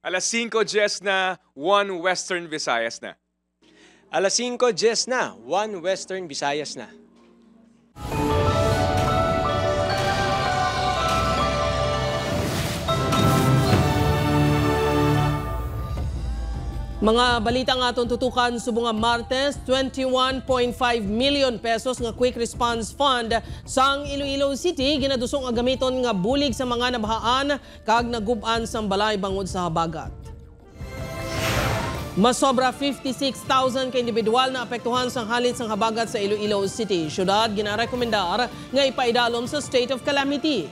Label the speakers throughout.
Speaker 1: Alas 5:10 na, 1 Western Visayas na.
Speaker 2: Alas 5:10 na, 1 Western Visayas na.
Speaker 3: Mga balita nga atong tutukan subong nga Martes, 21.5 million pesos nga quick response fund sang Iloilo City ginadusong nga gamiton nga bulig sa mga nabahaan kag nagub-an sang balay bangod sa habagat. Masobra 56,000 ka individual na apektuhan sang halit sang habagat sa Iloilo City. Syudad ginarekomendar nga ipaidalom sa state of calamity.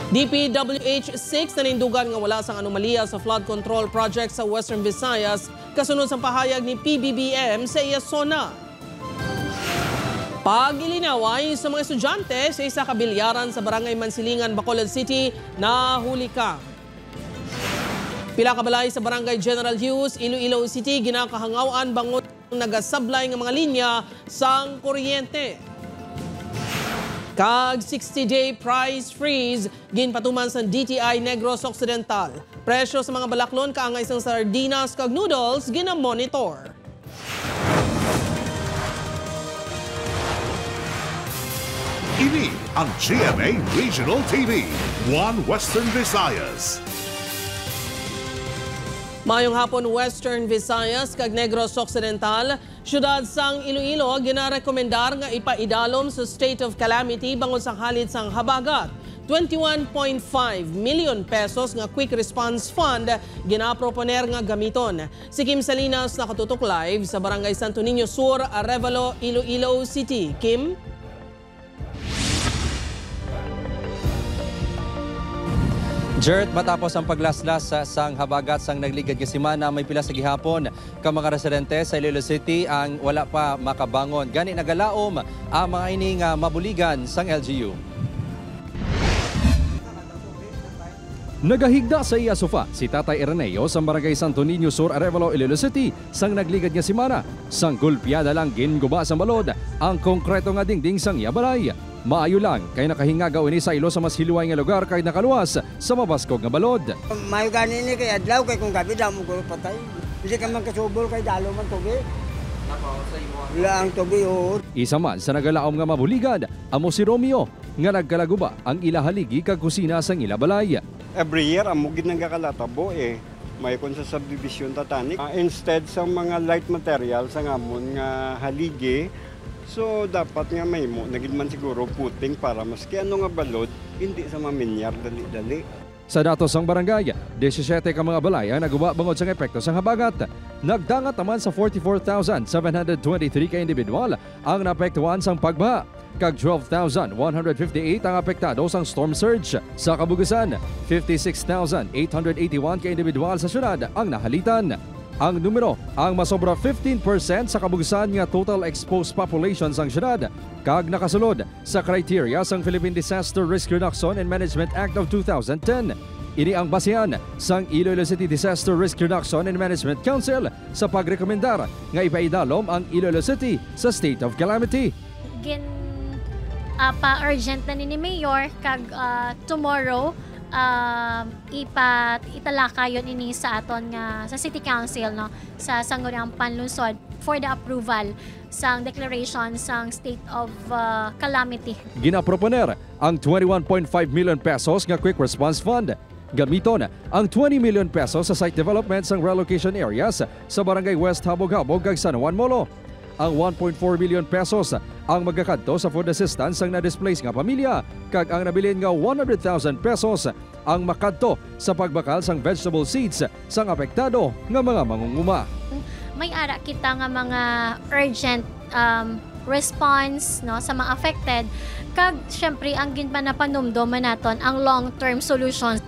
Speaker 3: DPWH-6 nanindugan nga wala sang anomalya sa flood control project sa Western Visayas kasunod sa pahayag ni PBBM sa iya zona. Pagilinaway sa mga estudyante sa isa ka bilyaran sa Barangay Mansilingan, Bacolod City na huli ka. Pila ka balay sa Barangay General Hughes, Iloilo City ginakahangawan bangod nagasablay nga mga linya sang kuryente. Kag 60-day price freeze ginpatuman sa DTI Negros Occidental. Presyo sa mga balaklon kaangay isang sardinas kag noodles ginamonitor.
Speaker 4: Ini ang GMA Regional TV, 1 Western Visayas.
Speaker 3: Mayong hapon Western Visayas kag Negros Occidental, syudad sang Iloilo ginarekomendar nga ipaidalom sa state of calamity bangod sa halit sang habagat. 21.5 million pesos nga quick response fund ginaproponer nga gamiton. Si Kim Salinas nakatutok live sa Barangay Santo Niño Sur, Arevalo, Iloilo City. Kim?
Speaker 5: Jert, matapos ang paglaslas sa sang habagat sang nagligad nga semana, may pila sa gihapon ka mga residente sa Iloilo City ang wala pa makabangon. Gani nagalaom ang mga ining mabuligan sang LGU.
Speaker 6: Nagahigda sa iya sofa si Tatay Ireneo sa Barangay Santo Niño Sur, Arevalo, Iloilo City sang nagligad nga semana. Sang gulpiyada lang ginguba sa balod ang konkreto nga dingding sang iya balay. Maayo lang kay nakahingagaw ini sa ilo sa mas hiluway nga lugar kay nakaluwas sa mabaskog nga balod.
Speaker 7: Mayo gani ni kay adlaw kay kung gabi damo gulo patay. Hindi ka man kasubol kay dalo man tubig. Wala ang tubig o.
Speaker 6: Isa man sa nagalaom nga mabuligan, amo si Romeo nga nagkalaguba ang ila haligi kag kusina sang ila balay.
Speaker 8: Every year amo gid nagakalatabo may kon sa subdivision tatanik. Instead sa mga light material sa ngamon nga haligi, so dapat nga may mo nagid man siguro puting para maski ano nga balod hindi sa maminyar dali-dali.
Speaker 6: Sa datos ng barangay, 17 ka mga balay ang naguba bangod sa epekto sa habagat. Nagdangat naman sa 44,723 ka individual ang naapektuhan sang pagbaha. Kag 12,158 ang apektado sang storm surge. Sa kabugasan, 56,881 ka individual sa syudad ang nahalitan. Ang numero ang masobra 15% sa kabugasan nga total exposed population sang syudad kag nakasulod sa kriteria sang Philippine Disaster Risk Reduction and Management Act of 2010. Ini ang basehan sang Iloilo City Disaster Risk Reduction and Management Council sa pagrekomendar nga ipaidalom ang Iloilo City sa state of calamity.
Speaker 9: Pa-urgent na ni Mayor kag tomorrow italakayon ini sa aton nga sa City Council no sa sangguniang panlungsod for the approval sang declaration sang state of calamity.
Speaker 6: Ginaproponer ang 21.5 million pesos nga quick response fund. Gamiton ang 20 million pesos sa site development sang relocation areas sa Barangay West Habog-Habog kag San Juan Molo. Ang 1.4 million pesos ang magkakadto sa food assistance ang na-displace nga pamilya kag ang nabilin nga 100,000 pesos ang makadto sa pagbakal sang vegetable seeds sang apektado nga mga mangunguma.
Speaker 9: May ara kita nga mga urgent response no sa mga affected kag syempre ang ginpanapanumduman naton ang long-term solutions.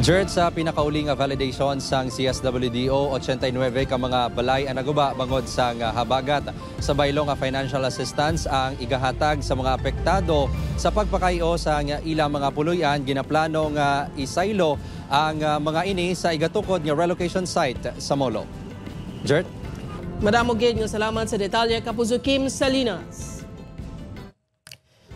Speaker 5: Jert, sa pinakauli nga validation sang CSWDO, 89 ka mga balay ang naguba bangod sang habagat. Sa baylo nga financial assistance ang igahatag sa mga apektado sa pagpakayo sa ilang mga puluyan. Ginaplano nga isaylo ang mga ini sa igatukod nga relocation site sa Molo. Jert?
Speaker 3: Madamo gid nga salamat sa detalye Kapuso Kim Salinas.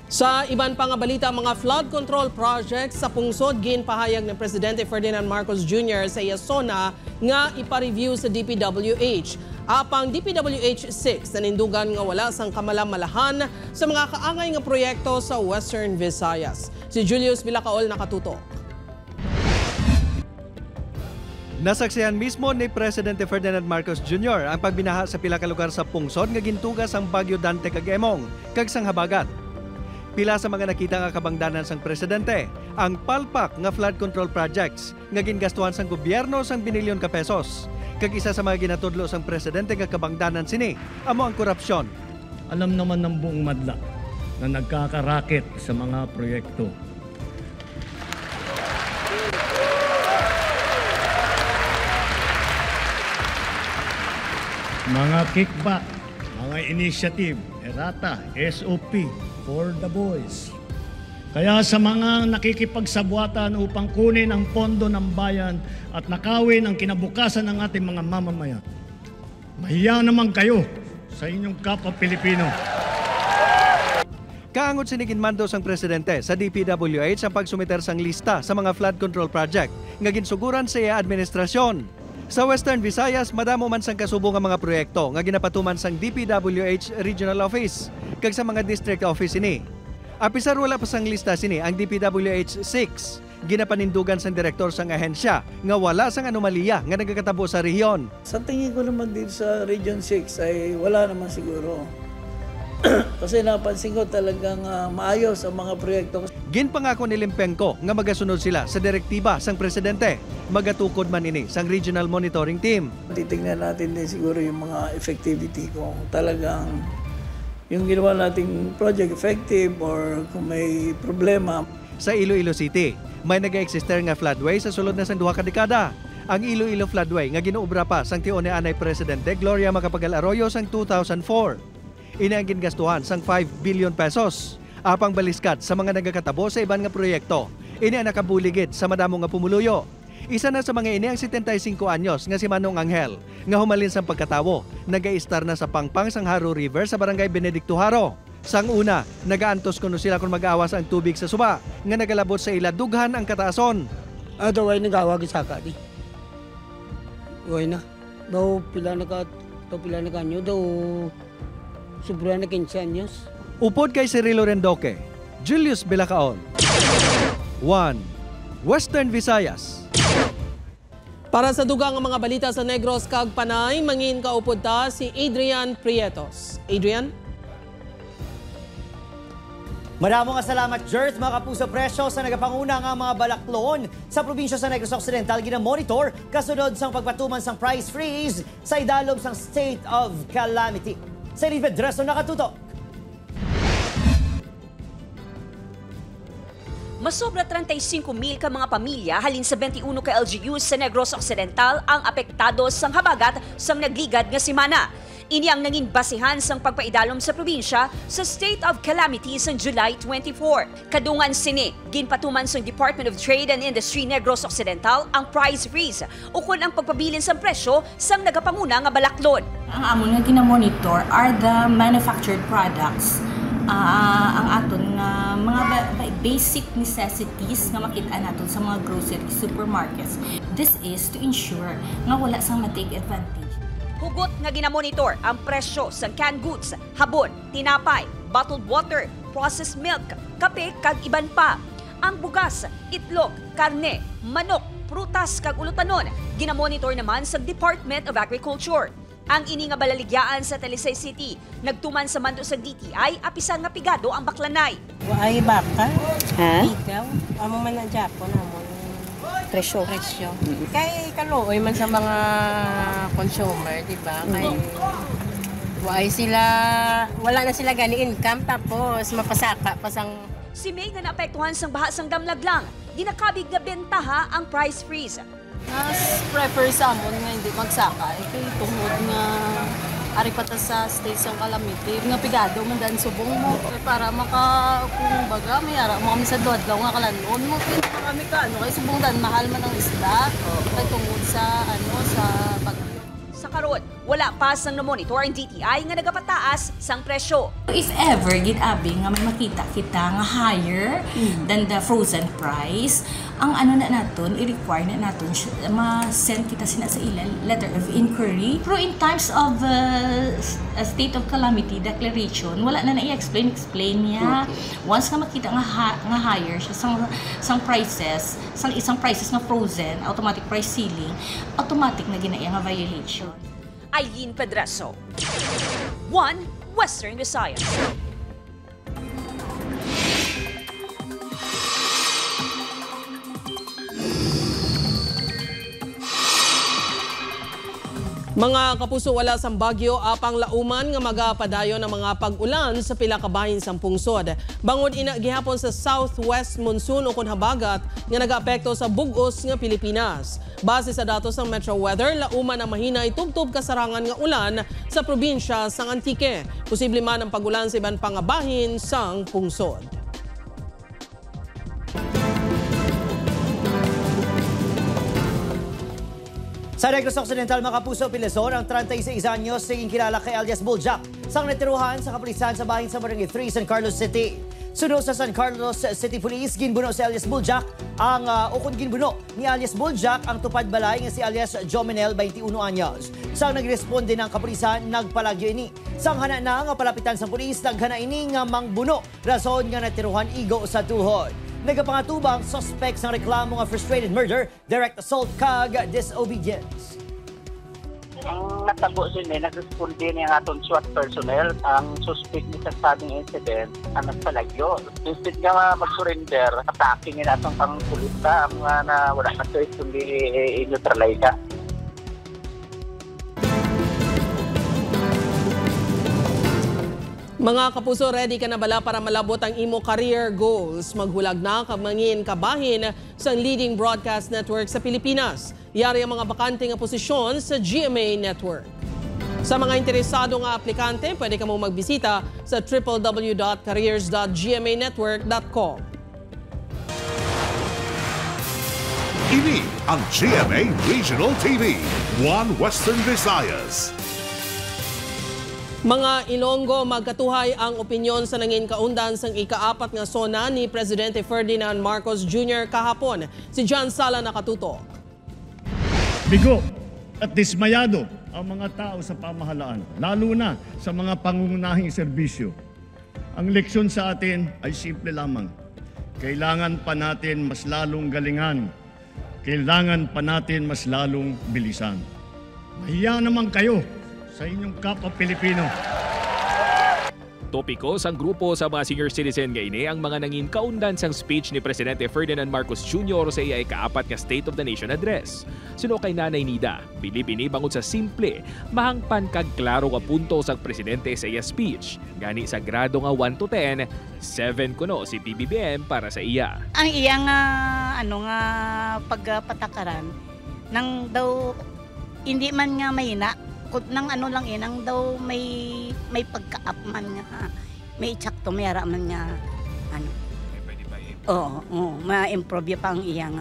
Speaker 3: Sa iban pang balita, mga flood control projects sa pungsod ginpahayag ni Presidente Ferdinand Marcos Jr. sa Yasona nga ipa-review sa DPWH. Apang DPWH 6 nanindugan nga wala sang kamalamalahan sa mga kaangay nga proyekto sa Western Visayas. Si Julius Villacaol nakatutok.
Speaker 10: Nasaksihan mismo ni Presidente Ferdinand Marcos Jr. ang pagbinaha sa pila ka lugar sa pungsod nga gintugas ang Bagyo Dante kag Emong kag sang habagat. Pila sa mga nakita nga kabangdanan sang presidente, ang palpak nga flood control projects nga gingastuhan sang gobyerno sang binilyon ka pesos. Kag isa sa mga ginatudlo sang presidente nga kabangdanan sini, amo ang korupsyon.
Speaker 11: Alam naman ng buong madla na nagkakaraket sa mga proyekto. Mga kickback, mga initiative, errata, SOP, for the boys. Kaya sa mga nakikipagsabwatan upang kunin ang pondo ng bayan at nakawin ang kinabukasan ng ating mga mamamayan, mahiya naman kayo sa inyong kapwa Pilipino.
Speaker 10: Kaangot sinigin mando sang presidente sa DPWH ang pagsumiter sang lista sa mga flood control project nga ginsuguran sa iya administrasyon. Sa Western Visayas, madamo man sang kasubong nga mga proyekto nga ginapatuman sang DPWH Regional Office kag sa mga district office ini. Apisar wala pa sang lista sini ang DPWH 6. Ginapanindugan sang direktor sang ahensya nga wala sang anomalya nga nagakatabo sa rehiyon.
Speaker 12: Sa tingin ko naman din sa Region 6 ay wala naman siguro. Kasi napansin ko talagang maayos ang mga proyekto.
Speaker 10: Ginpangako ni Limpenko nga magasunod sila sa direktiba sang presidente. Magatukod man ini sang regional monitoring team.
Speaker 12: Titingnan natin din siguro yung mga effectivity kung talagang yung ginawa nating project effective or kung may problema.
Speaker 10: Sa Iloilo City, may nag-exister nga floodway sa sulod na sang 2 ka dekada. Ang Iloilo floodway nga ginuobra pa sang tiyon ni Anay Presidente Gloria Macapagal Arroyo sang 2004. Ini ang gingastuhan sang 5 billion pesos. Apang baliskat sa mga nagakatabo sa iban nga proyekto. Ini ang nakabuligid sa madamo nga pumuluyo. Isa na sa mga ini ang 75 anyos nga si Manong Angel nga humalin sa pagkatawo. Nag-i-star na sa Pangpang sang Haro River sa barangay Benedicto Haro. Sang una, nagaantos kuno sila kung mag-awas ang tubig sa suba nga nagalabot sa ila dughan ang kataason.
Speaker 7: Way nagawag sa kadi. Way na. Daw pila na kanyo daw sobra na 15 anyos.
Speaker 10: Upod kay Cirilo Rendoque, Julius Villacaol. 1. Western Visayas.
Speaker 3: Para sa dugang mga balita sa Negros kag Panay, mangin kaupod ta si Adrian Prietos. Adrian?
Speaker 13: Maraming salamat, Jers, mga kapuso presyo sa nagapanguna nga mga balaklon sa probinsya sa Negros Occidental gina-monitor kasunod sang pagpatuman sang price freeze sa idalom sang state of calamity. Sa Elizabeth Dreso nakatutok.
Speaker 14: Masobra 35,000 ka mga pamilya halin sa 21 ka LGUs sa Negros Occidental ang apektado sang habagat sang nagligad nga simana. Ini ang nanging basihan sang pagpaidalom sa probinsya sa State of Calamity sa July 24. Kadungan sini, ginpatuman sang Department of Trade and Industry Negros Occidental ang price freeze ukon ang pagpabilin sang presyo sang nagapanguna nga balaklon.
Speaker 15: Ang amon nga gina-monitor are the manufactured products. Ang aton nga mga basic necessities nga makita naton sa mga grocery supermarkets. This is to ensure nga wala sang ma-take advantage.
Speaker 14: Hugot nga ginamonitor ang presyo sa canned goods, habon, tinapay, bottled water, processed milk, kape kag iban pa. Ang bugas, itlog, karne, manok, prutas kag ulutanon ginamonitor naman sa Department of Agriculture. Ang ini nga balaligyaan sa Talisay City, nagtuman sa mando sa DTI, apisan nga pigado ang baklanay.
Speaker 16: Ay baka?
Speaker 14: Ha?
Speaker 16: Ikaw? Amo man ang Japon, amo. Presyo. Kay kaluoy man sa mga consumer, di ba? Kay wala na sila gani income tapos mapasaka pa sang.
Speaker 14: Si May nga naapektuhan sang baha sang damlag lang, ginakabig nga bentaha ang price freeze.
Speaker 17: Mas prefer sa amon nga hindi magsaka. Kay tungod nga ari pa ta sa state ng calamity, nga pigado man dan subong mo para kung baga may ara mo kami sa duadlaw nga kalanon mo pinta kami ka kay subong dan mahal man ang isda kay tungod sa sa bagyo.
Speaker 14: Sa karon, wala pa sang na-monitor ang DTI nga nagapataas sang presyo.
Speaker 15: If ever gid-abi nga may makita kita nga higher than the frozen price, ang ano na naton, i-require na naton ma-send kita sina sa ila letter of inquiry. Pero in times of a state of calamity declaration, wala na i-explain niya. Once nga makita nga higher siya sang prices, sang isang prices nga frozen, automatic price ceiling, automatic na ginaya nga violation.
Speaker 14: Aileen Pedraso, 1 Western Visayas.
Speaker 3: Mga kapuso, wala sang bagyo apang lauman nga magapadayon ng mga pag-ulan sa pila ka bahin sang pungsod. Bangod ina gihapon sa southwest monsoon o habagat nga nagaapekto sa bug-os nga Pilipinas. Base sa datos ng Metro Weather, lauman ang mahina itubtob kasarangan nga ulan sa probinsya sang Antique. Posible man ang pag-ulan sa iban pang bahin sang pungsod.
Speaker 13: Sa Negros Occidental, mga kapuso, Pilesor, ang 36 anyos naging kilala kay alias Buljak sang natiruhan sa kapulisan sa bahin sa Barangay 3, San Carlos City. Sunod sa San Carlos City Police, ginbuno si alias Buljak ang ukon ginbuno ni alias Buljak ang tupad balay nga si alias Jomenel, 21 anyos. Sang nagresponde ng kapulisan, nagpalagyo ini. Sang hana na nga palapitan sa pulis, naghana ini nga mangbuno, rason nga natiruhan igo sa tuhod. Nagapangatubang suspects ng reklamo nga frustrated murder, direct assault kag disobedience.
Speaker 18: Ang natabo sila, nag-responde niya nga itong SWAT personnel. Ang suspect ni sa sabing incident, ang nagpalagyo. Instead nga mag-surrender, attacking nila itong pang-pulita, ang na wala na choice kundi i-neutralize ka.
Speaker 3: Mga kapuso, ready ka na bala para malabot ang imo career goals? Maghulag na kamangin kabahin sa leading broadcast network sa Pilipinas. Yari ang mga bakante nga posisyon sa GMA Network. Sa mga interesado nga aplikante, pwede ka mong magbisita sa www.careers.gmanetwork.com.
Speaker 4: Ini ang GMA Regional TV, 1 Western Visayas.
Speaker 3: Mga Ilonggo, magkatuhay ang opinyon sa nangin kaundan sang ika-4 nga sona ni Presidente Ferdinand Marcos Jr. kahapon. Si John Sala nakatutok.
Speaker 11: Bigo at dismayado ang mga tao sa pamahalaan, lalo na sa mga pangunahing serbisyo. Ang leksyon sa atin ay simple lamang. Kailangan pa natin mas lalong galingan. Kailangan pa natin mas lalong bilisan. Mahiya naman kayo sa inyong kapwa Pilipino.
Speaker 19: Topiko sang grupo sa mga senior citizen nga ini ang mga nangin kaundan sang speech ni Presidente Ferdinand Marcos Jr. sa iya ika-4 nga State of the Nation Address. Suno kay Nanay Nida, bilib-ini bangod sa simple, mahangpan kag klaro nga punto sang Presidente sa iya speech. Gani sa grado nga 1 to 10, 7 kuno si PBBM para sa iya.
Speaker 20: Ang iyang pagpatakaran nang daw hindi man nga mahina, nang lang nang daw may pagka-up man nga, may tsakto, may ara man nga, ma-improve pa ang iyang,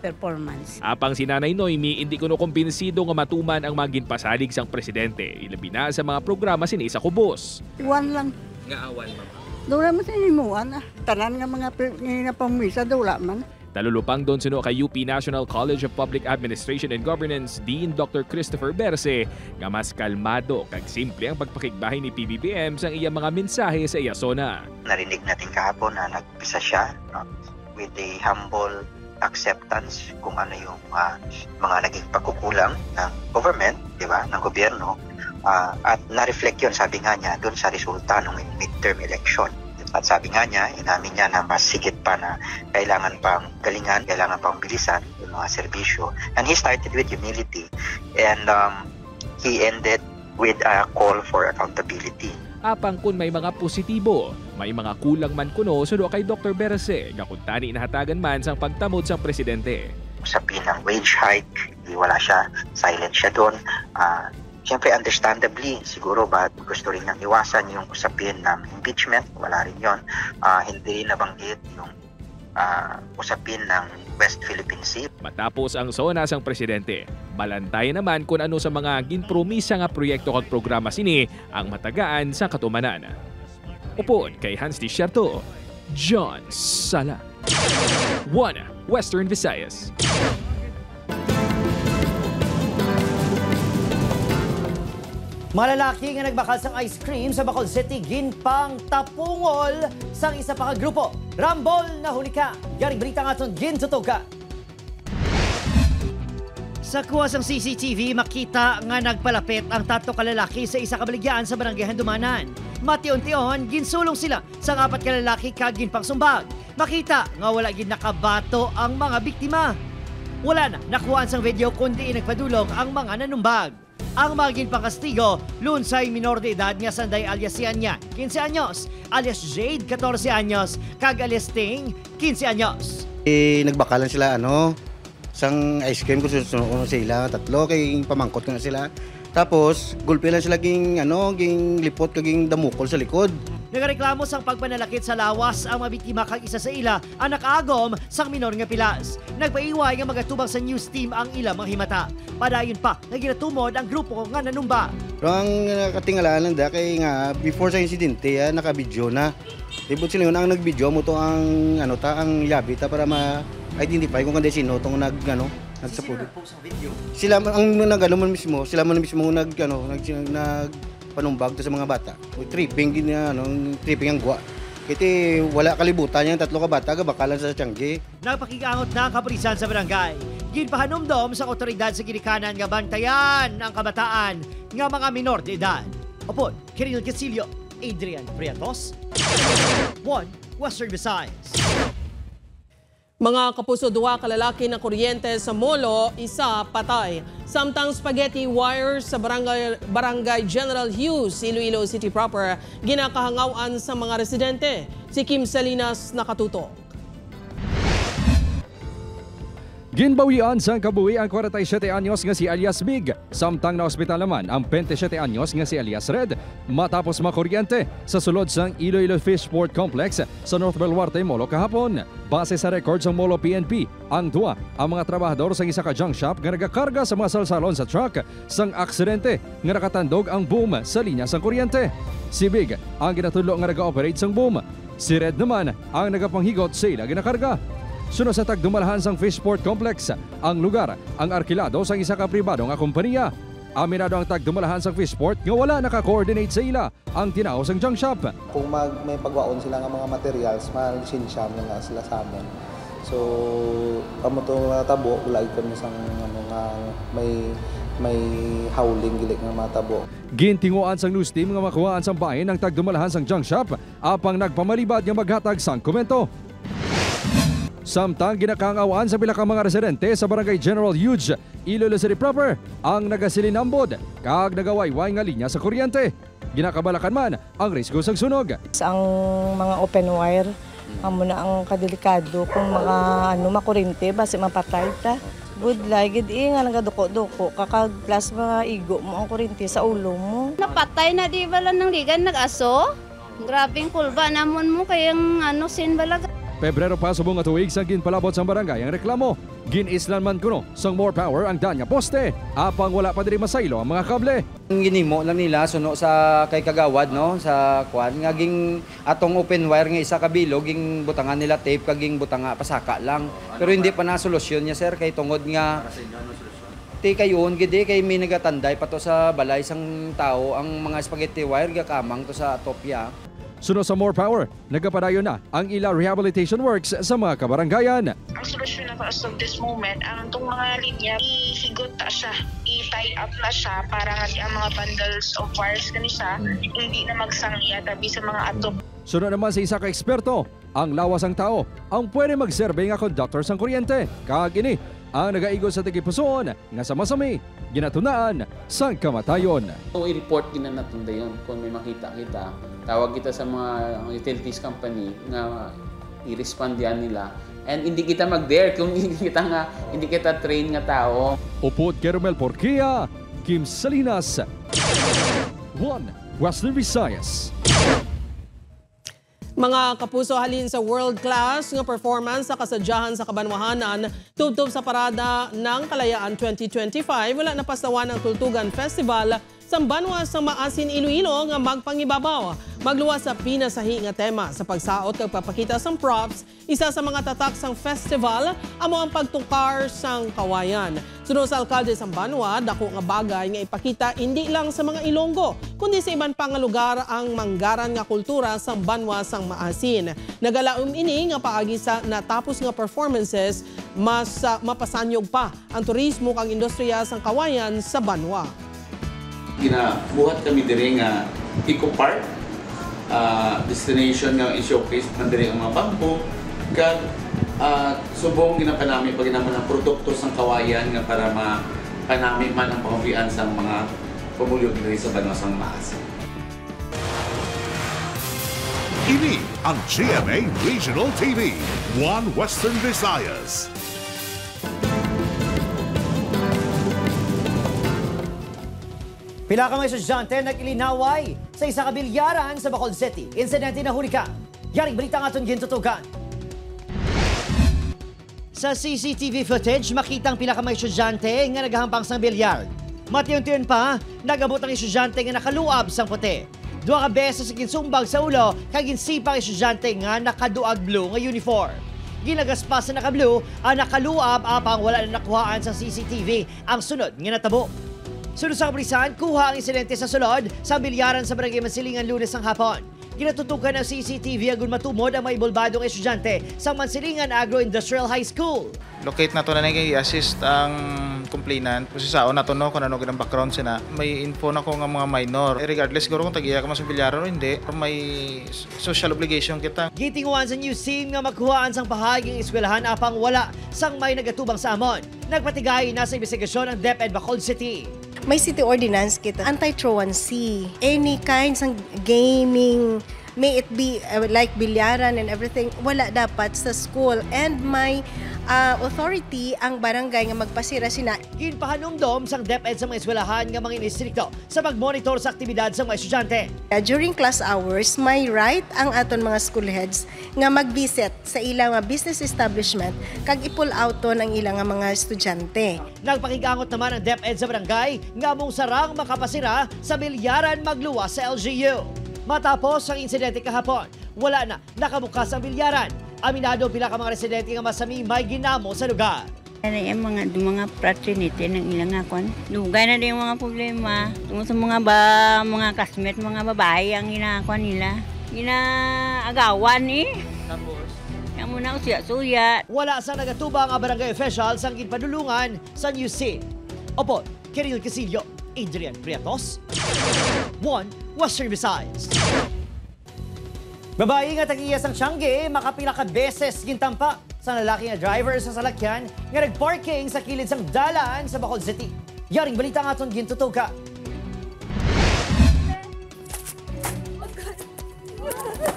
Speaker 20: performance.
Speaker 19: Apang si Nanay Noemi, hindi kuno kumbinsido nga matuman ang maging pasalig sang presidente, ilabi na sa mga programa sini sa kubos.
Speaker 21: Iwan lang.
Speaker 19: Nga awan, mama.
Speaker 21: Doon naman sa inimuan, tanan nga mga pamisa, doon man.
Speaker 19: Talulupang doon suno kay UP National College of Public Administration and Governance Dean Dr. Christopher Berse nga mas kalmado kag simple ang pagpakigbahay ni PBBM sa iyang mga mensahe sa iya sona.
Speaker 22: Narinig natin kahapon na nagpisa siya with a humble acceptance kung ano yung mga naging pagkukulang ng government, di ba, ng gobyerno, at na-reflect yun, sabi nga niya, doon sa resulta ng midterm election. At sabi nga niya, inamin niya na mas sigit pa na kailangan pang galingan, kailangan pang bilisan yung mga serbisyo. And he started with humility and he ended with a call for accountability.
Speaker 19: Apang kun may mga positibo, may mga kulang man kuno suno kay Dr. Berse, nga kung tani nahatagan man sang pagtamod sang presidente.
Speaker 22: Usapin ng wage hike, wala siya, silent siya doon. Siyempre, understandably, siguro ba gusto rin niyang iwasan yung usapin ng impeachment, wala rin yun. Hindi rin nabanggit yung usapin ng West Philippine Sea.
Speaker 19: Matapos ang zona sang presidente, balantay naman kung ano sa mga ginpromisa nga proyekto kag programa sini ang matagaan sa katumanan. Upod kay Hans Desierto, John Sala. 1 Western Visayas.
Speaker 13: Malalaki nga nagbakal sang ice cream sa Bacolod City, ginpang tapungol sang isa pa ka grupo. Rambol na huli ka. Yaring balita nga itong gintutog ka. Sa kuha sang CCTV, makita nga nagpalapit ang tatlo kalalaki sa isa kabaligyan sa barangay Handumanan. Matiun-tion, ginsulong sila sa 4 kalalaki kag ginpang sumbag. Makita nga wala gin nakabato ang mga biktima. Wala na nakuhaan sang video kundi nagpadulong ang mga nanumbag. Ang mga ginpangkastigo, lunsay minor de edad nga Sanday alias Sianya, 15 anyos, alias Jade, 14 anyos, kag alias Ting, 15 anyos.
Speaker 1: Nagbakalan sila, sang ice cream kung susunod sila, tatlo, kay pamangkot ko na sila. Tapos, gulpi lang sila ging lipot kaging damukol sa likod.
Speaker 13: Nagareklamo sang pagpanalakit sa lawas ang mga biktima kag isa sa ila ang nakaagom sang minor nga pilas. Nagpaiway nga magatubang sa news team ang ilang mga himata. Padayon pa, naginatumod ang grupo nga nanumba.
Speaker 1: Pero ang katingalaan lang kay nga before sa insidente, naka-video na. Ibot sila yun ang nag-video mo to ang ang yabi ta para ma-identify kung kanda sino tong nagsapod. Sila ang mismo, sila man mismo panumbag to sa mga bata. Tripping tripping ang gwa. Kiti wala kalibutan yang tatlo ka bata bakalan sa Tiangge.
Speaker 13: Nagpakigangot na ang kapulisan sa barangay. Ginpahanumdom sa otoridad sa ginikanan nga bantayan ang kabataan nga mga minor de edad. Upod, Kiril Casilio, Adrian Priatos, 1 Western Visayas.
Speaker 3: Mga kapuso, 2 kalalaki na kuryente sa Molo, isa patay. Samtang spaghetti wire sa Barangay General Hughes, Iloilo City proper, ginakahangawaan sa mga residente. Si Kim Salinas nakatutok.
Speaker 6: Ginbawian sa kabuhi ang 47 anyos nga si alias Big. Samtang na ospital naman ang 27 anyos nga si alias Red matapos makuryente sa sulod sang Iloilo Fishport Complex sa North Baluarte, Molo kahapon. Base sa records ng Molo PNP, ang 2 ang mga trabahador sa isa ka junk shop nga nagakarga sa mga salsalon sa truck sang aksidente nga nakatandog ang boom sa linya sang kuryente. Si Big ang ginatudlo nga naga-operate sang boom. Si Red naman ang nagapanghigot sa ila ginakarga. Sunod sa tagdumalahan sang Fishport Complex, ang lugar ang arkilado sa isa ka pribado nga kompanya. Aminado ang tagdumalahan sang Fishport nga wala naka-coordinate sa ila ang tinaw sang junk shop.
Speaker 2: Kung may pagwaon sila ng mga materials, malinsya na sila sa amin. So, kamo to tabo, wala ito sang may howling gilik nga mga tabo.
Speaker 6: Gintinguan sang news team nga makuhaan sang bahin ang tagdumalahan sang junk shop apang nagpamalibad nga maghatag sang komento. Samtang ginakangawaan sa pila ka mga residente sa Barangay General Hughes, Iloilo City proper, ang nagasilinambod kag nagawayway nga linya sa kuryente. Ginakabalakan man ang risgo sa sunog.
Speaker 23: Ang mga open wire, amo na ang kadelikado kung mga makurente base mapatay ta. Good gid nga nagaduko-duko kakag plus mga igo mo ang kuryente sa ulo mo.
Speaker 24: Napatay na di bala ng ligan nag-aso? Grabing kulba namon mo kayang sinbalaga.
Speaker 6: Pebrero pa subong nga tuig sang ginpalabot sang barangay ang reklamo. Ginislan man kuno sang more power ang danya poste. Apang wala pa diri masaylo ang mga kable.
Speaker 25: Ginimo lang nila suno sa kay kagawad sa kwan nga ging atong open wire nga isa ka bilog ging butangan nila tape kaging butanga pasaka lang. Pero hindi pa na solusyon niya sir kay tungod nga ti kayon gidi kay may nagatanday pa to sa balay sang tao ang mga spaghetti wire gakamang to sa Topia.
Speaker 6: Sunod sa more power, nagapadayon na ang ila rehabilitation works sa mga kabaranggayan.
Speaker 26: Ang solusyon na as of this moment, ang itong mga linya, ihigot na siya, i-tie up na siya para nga ang mga bundles of wires kanisa hindi na magsangya tabi sa mga atop.
Speaker 6: Sunod naman sa isa ka eksperto, ang lawas ang tao ang pwede magserbe nga conductor sang kuryente. Kagini ang nagaigo sa tigipusoon nga sa masami, ginatunaan sang kamatayon.
Speaker 27: So i-report din na natin dayon kung may makita kita. Tawag kita sa mga utilities company na i-respondihan nila. And hindi kita mag-dare kung hindi kita train nga tao.
Speaker 6: Upod Kermel Porquia, Kim Salinas, 1 Western Visayas.
Speaker 3: Mga kapuso, halin sa world-class nga performance sa kasadyahan sa Kabanwahanan tubtob sa Parada ng Kalayaan 2025. Wala na pastawan ang Tultugan Festival sa Banwa sa Maasin, Iloilo nga magpangibabaw. Magluwas sa pinasahi nga tema sa pagsaot kag papakita sang props. Isa sa mga tatak sang festival amo ang pagtukar sang kawayan. Sunod sa alkalde sang Banwa, dako nga bagay nga ipakita hindi lang sa mga Ilonggo kundi sa iban pang lugar ang manggaran nga kultura sang Banwa sang Maasin. Nagalaom ini nga paagi sa natapos nga performances, mas mapasanyog pa ang turismo kang industriya sang kawayan sa Banwa.
Speaker 5: Ginabuhat kami diri nga Eco Park, destination nga i-showcase man diri ang mga bangko kag subong ginapanami pag ginaman ang produkto sang kawayan nga para mapanami man ang pamabian sang mga pamulyo diri sa Banwa sang Maasin.
Speaker 4: Ini ang GMA Regional TV, One Western Visayas.
Speaker 13: Pila ka mga estudyante nag-ilinaway sa isa ka bilyaran sa Bacolod City. Insidente na huli ka. Yaring balita nga itong gintutukan. Sa CCTV footage, makita ang pila ka mga estudyante nga naghahampang sa bilyar. Matiyon-tiyon pa, nag-abot ang estudyante nga nakaluab sang puti. 2 ka beses ginsumbbag sa ulo kag ginsipang estudyante nga nakaduag blue nga uniform. Ginagaspas sa naka-blue ang nakaluab apang wala na nakuhaan sa CCTV ang sunod nga natabo. Sunod sa kapulisan, kuha ang insidente sa sulod sa bilyaran sa Barangay Mansilingan Lunes ng hapon. Ginatutukan ng CCTV agun matumod ang may bulbadong estudyante sa Mansilingan Agro-Industrial High School.
Speaker 7: Locate na to na nag-i-assist ang complainant. Kasi sao na to no, kung ano ganang background sila. May info na ko nga mga minor. Regardless, siguro kung tag-iya ka mas bilyaran o hindi, may social obligation kita.
Speaker 13: Gitinguan sa news team nga magkuhaan sang pahaging eskwelahan apang wala sang may nagatubang sa amon. Nagpatigay na sa investigasyon ng DepEd Bacolod City.
Speaker 8: May city ordinance kita, anti-truancy. Any kinds ng gaming, may it be like bilyaran and everything, wala dapat sa school. And may authority ang barangay nga magpasira sina.
Speaker 13: Ginpahanumdom sang DepEd sa mga eskwelahan nga mga inistrikto sa pagmonitor sa aktibidad sa mga estudyante.
Speaker 8: During class hours, may right ang aton mga school heads nga mag-visit sa ilang business establishment kag i-pull out to ng ilang mga estudyante.
Speaker 13: Nagpakigangot naman ang DepEd sa barangay nga mong sarang makapasira sa bilyaran magluwas sa LGU. Matapos ang insidente kahapon, wala na nakabukas ang bilyaran. Aminado pila ka mga residente nga masami may ginamo sa lugar.
Speaker 20: Ano yung mga fraternity ng ilang akon. Lugay na din yung mga problema. Tungkol sa mga classmate, mga babae ang ginakon nila. Ginaagawan
Speaker 7: Tapos?
Speaker 20: Yung muna usiya-suya.
Speaker 13: Wala sa nagatubang ang barangay officials ang ginpadulungan sa news scene. Opo, Kiril Casillo, Adrian Prietos, One Western Visayas. Babae nga tag-iyas ang Tiangge, makapila ka beses gintampa sa lalaki nga driver sa salakyan nga nagparking sa kilid sang dalan sa Bacolod City. Yaring balita nga itong gintutuka.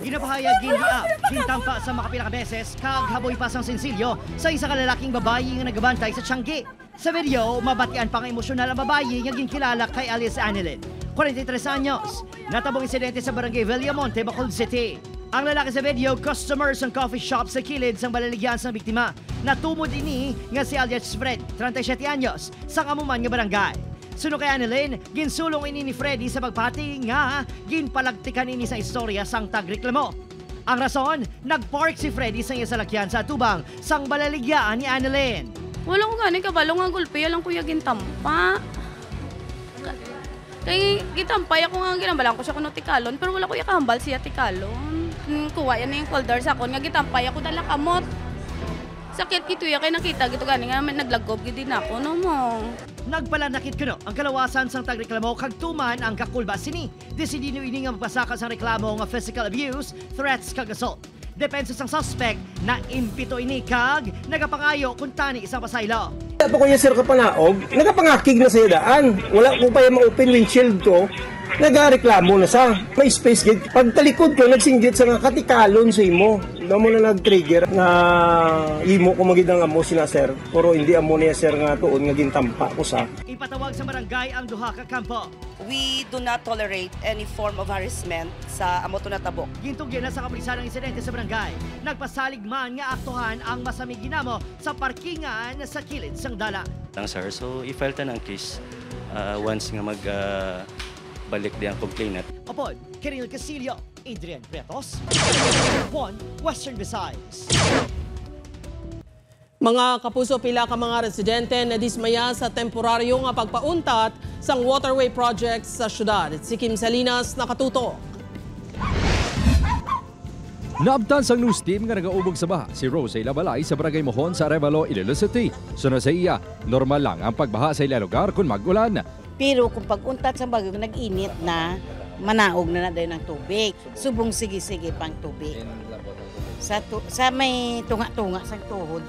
Speaker 13: Ginapahayag gindiap, gintampa sa makapila ka beses kag haboy pa sang sensilyo sa isa ka lalaking babae nga nagabantay sa Tiangge. Sa video, mabatian pa nga emosyonal ang babae nga ginkilala kay alias Annalyn, 43 anyos. Natabong insidente sa Barangay Villamonte, Bacolod City. Ang lalaki sa video, customers ng coffee shop sa kilid sang balaligyan sa biktima. Natumod ini nga si alias Fred, 37 anyos, sa kamuman nga barangay. Suno kay Annalyn, ginsulong ini ni Freddy sa pagpati nga ginpalagtikan ini sa istorya sang tagreklamo. Ang rason, nagpark si Freddy sa iya salakyan sa tubang sang balaligyaan ni Annalyn.
Speaker 17: Wala ko gani kabalong ang gulpi, lang kuya gintampa. Kaya gitampay ako nga ginambalan ko siya kuno tikalon, pero wala ko yakahambal siya tikalon. Kuha yan na yung folder sa akon, nga gitampay ako dala kamot. Sakit kito ya, kaya nakita gito gani nga naglagob gid din ako no mo.
Speaker 13: Nagpalanakit kuno ang kalawasan sang tagreklamo kag tuman ang kakulba sini. Desidino ini nga magpasaka sang reklamo nga physical abuse, threats kag assault. Depensa sang suspect na impito ini kag nagapangayo kung tani isang pasaylo.
Speaker 9: Apo ko yung sir kapanaog, nagapangakig na sa daan. Wala ko pa yung ma-open windshield ko. Nagareklamo na sa may space gate. Pag talikod ko, nagsinggit sa katikalon sa imo. daw mo na nag-trigger na imo ko magid ang amo sina sir. Pero hindi amo niya sir nga tuon nga gintampa ko sa.
Speaker 13: Ipatawag sa barangay ang duha ka kampo.
Speaker 10: We do not tolerate any form of harassment sa amo to natabo.
Speaker 13: Gintugyan na sa kapulisan ng insidente sa barangay. Nagpasalig man nga aktuhan ang masamig ginamo sa parkingan sa kilid sang dala.
Speaker 11: Lang sir, so i-file ta ng case once nga balik di ang complainant.
Speaker 13: Upon Kiril Casillo, Adrian Pretos, One Western Visayas.
Speaker 3: Mga kapuso, pila ka mga residente na dismaya sa temporaryo nga pagpauntat sang waterway project sa syudad. Si Kim Salinas nakatuto.
Speaker 6: Naabtan sang news team nga nagaubog sa baha si Rose Labalay sa Barangay Mohon sa Arevalo, Iloilo City. Sunod sa iya, normal lang ang pagbaha sa ilang lugar kung mag-ulan.
Speaker 20: Pero kung pag-untat sa bagyo, nag-init na, manaog na dayon ng tubig. Subong sige-sige pang tubig. Sa may tunga-tunga sa tuhod,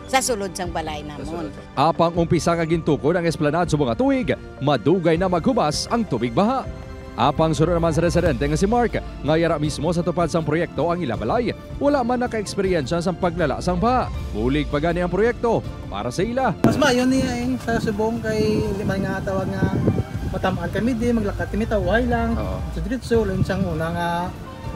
Speaker 20: sa sulod sang balay namon.
Speaker 6: Apang umpisa nga gintukod ang esplanade subong tuig, madugay na maghubas ang tubig baha. Apang sunod naman sa residente nga si Mark, nga yara mismo sa tupad sang proyekto ang ilabalay, wala man naka-eksperyensya sa paglala sang baha. Bulig pa gani ang proyekto para sa ila.
Speaker 12: Mas maayon niya sa subong kay limay nga tawag nga matamaan kami di maglakat kami taway lang. So diretso lang sang una nga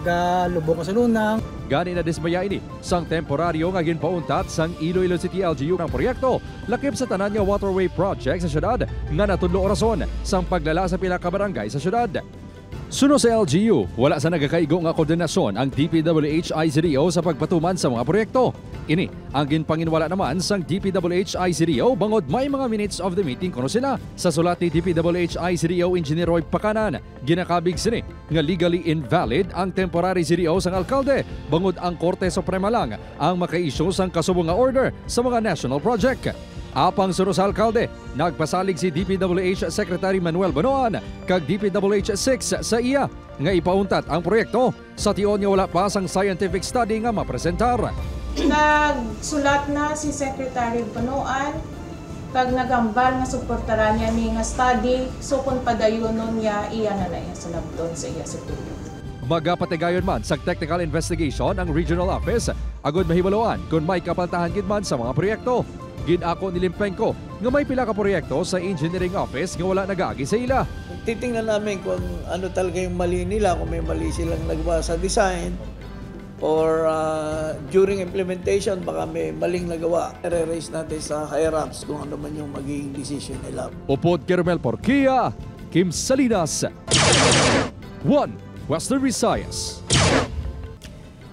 Speaker 12: galubong ka sa lunang.
Speaker 6: Gani na dismaya ini sang temporaryo nga ginpauntat sang Iloilo City LGU ng proyekto lakip sa tanan nga waterway project sa syudad nga natudlo orason sang paglala sa pila ka barangay sa syudad. Suno sa LGU, wala sa nagakaigo nga koordinasyon ang DPWH-ICDO sa pagpatuman sa mga proyekto. Ini ang ginpanginwala naman sang DPWH-ICDO bangod may mga minutes of the meeting kuno sila. Sa sulat ni DPWH-ICDO Engineer Roy Pakanan, ginakabig sini nga legally invalid ang temporary CDO sang alkalde bangod ang Korte Suprema lang ang maka-issue sang kasubong nga order sa mga national project. Apang suro sa alkalde, nagpasalig si DPWH Secretary Manuel Banoan kag DPWH 6 sa iya nga ipauntat ang proyekto sa tion nga wala pa sang scientific study nga mapresentar.
Speaker 14: Nagsulat na si Secretary Banoan kag nagambal nga suportaran niya ni nga study so kung padayonon niya iya na iya sunabton sa iya sa tulong.
Speaker 6: Magapatigayon man sa technical investigation ang regional office agud mahibaloan kung may kapaltahan gid man sa mga proyekto. Ginako ni Limpenko nga may pila ka proyekto sa engineering office nga wala nag-agi sa ila.
Speaker 15: Titingnan namin kung ano talaga yung mali nila, kung may mali silang nagawa sa design or during implementation baka may maling nagawa. I-raise natin sa higher-ups kung ano man yung magiging decision nila.
Speaker 6: Upod Kermel Porquia, Kim Salinas, One Western Visayas.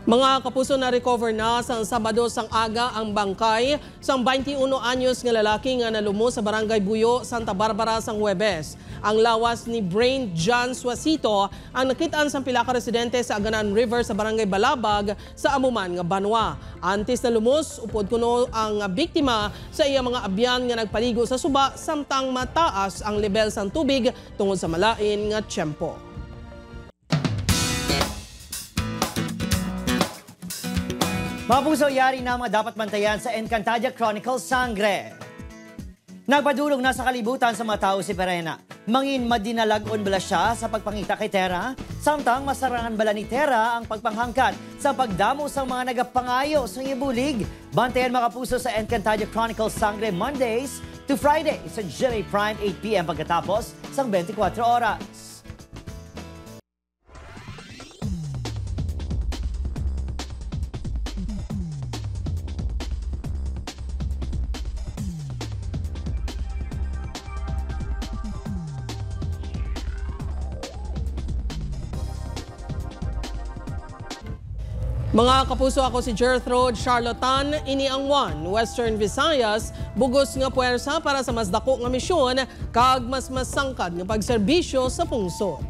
Speaker 3: Mga kapuso, na-recover na sa Sabado sang aga ang bangkay sang 21 anyos nga lalaki nga nalumo sa Barangay Buyo, Santa Barbara sang Huwebes. Ang lawas ni Brain John Suasito ang nakitaan sang pila ka residente sa Aganan River sa Barangay Balabag sa Amuman nga Banwa. Antes na lumos, upod kuno ang biktima sa iya mga abyan nga nagpaligo sa suba samtang mataas ang level sang tubig tungod sa malain nga tiyempo.
Speaker 13: Mga puso, yari na mga dapat bantayan sa Encantadia Chronicles Sangre. Nagpadulong na sa kalibutan sa mga tao si Perena. Mangin madinalagon bala siya sa pagpangita kay Tera, samtang masarangan bala ni Tera ang pagpanghangkat sa pagdamo sa mga nagapangayo sa ibulig. Bantayan mga puso sa Encantadia Chronicles Sangre Mondays to Friday sa GMA Prime 8 p.m. pagkatapos sang 24 oras.
Speaker 3: Mga kapuso, ako si Gertrude Charlotan, ini ang One Western Visayas, bugos nga puwersa para sa mas dako nga misyon kag mas masangkad nga pagserbisyo sa pungsod.